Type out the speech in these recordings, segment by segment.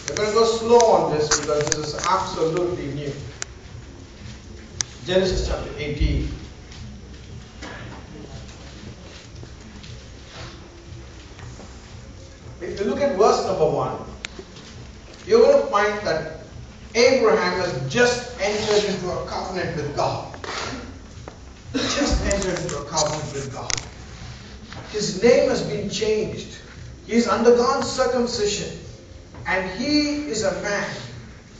We're going to go slow on this because this is absolutely new. Genesis chapter 18. If you look at verse number 1, you're going to find that Abraham has just entered into a covenant with God. Just entered into a covenant with God. His name has been changed. He's undergone circumcision. And he is a man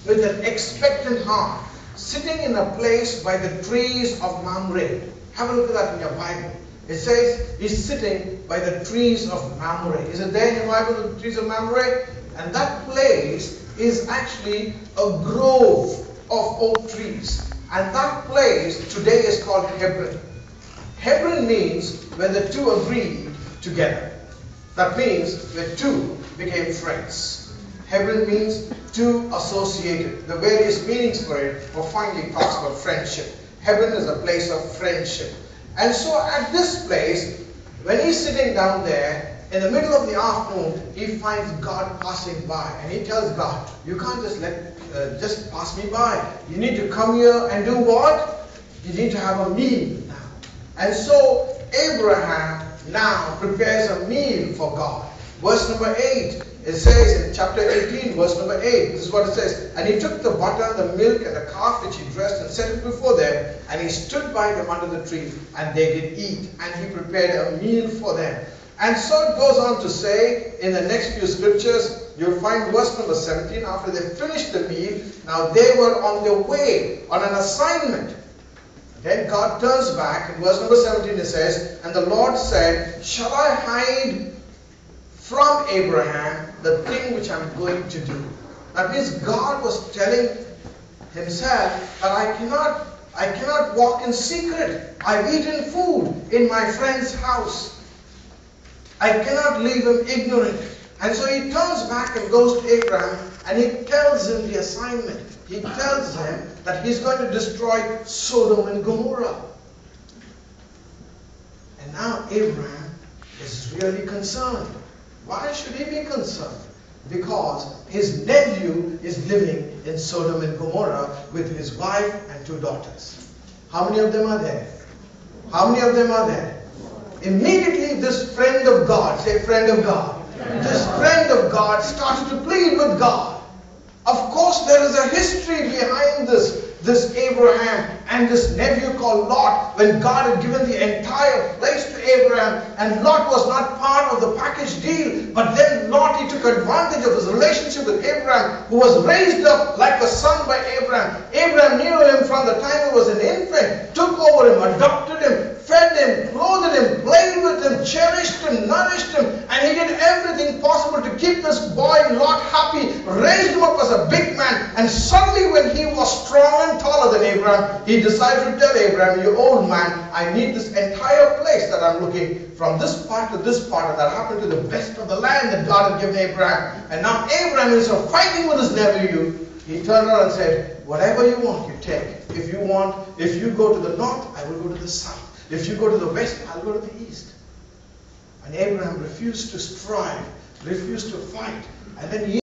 with an expectant heart, sitting in a place by the trees of Mamre. Have a look at that in your Bible. It says he's sitting by the trees of Mamre. Is it there in your Bible, the trees of Mamre? And that place is actually a grove of oak trees. And that place today is called Hebron. Hebron means when the two agreed together. That means when two became friends. Hebron means two associated. The various meanings for it were finally talks about friendship. Hebron is a place of friendship. And so at this place, when he's sitting down there, in the middle of the afternoon, he finds God passing by. And he tells God, you can't just pass me by. You need to come here and do what? You need to have a meal now. And so Abraham now prepares a meal for God. Verse number 8, it says in chapter 18, verse number 8, this is what it says. And he took the butter, the milk, and the calf which he dressed and set it before them. And he stood by them under the tree, and they did eat. And he prepared a meal for them. And so it goes on to say, in the next few scriptures, you'll find verse number 17, after they finished the meal, now they were on their way, on an assignment. Then God turns back, in verse number 17 it says, and the Lord said, shall I hide from Abraham the thing which I'm going to do? That means God was telling himself that I cannot walk in secret. I've eaten food in my friend's house. I cannot leave him ignorant. And so he turns back and goes to Abraham and he tells him the assignment. He tells him that he's going to destroy Sodom and Gomorrah. And now Abraham is really concerned. Why should he be concerned? Because his nephew is living in Sodom and Gomorrah with his wife and two daughters. How many of them are there? How many of them are there? Immediately this friend of God, say friend of God. This friend of God starts to plead with God. Of course there is a history behind this Abraham and this nephew called Lot, when God had given the entire place to Abraham, and Lot was not part of the package deal, but then Lot, he took advantage of his relationship with Abraham, who was raised up like a son by Abraham. Abraham knew him from the time he was an infant, took over him, adopted him, fed him, clothed him, played with him, cherished him, nourished him, and he did everything possible to keep this boy Lot happy, raised him up as a big man. And suddenly when he was strong and taller than Abraham, he decided to tell Abraham, you old man, I need this entire place that I'm looking, from this part to this part, and that happened to the best of the land that God had given Abraham. And now Abraham is fighting with his nephew. He turned around and said, whatever you want, you take. If you go to the north, I will go to the south. If you go to the west, I'll go to the east. And Abraham refused to strive, refused to fight. And then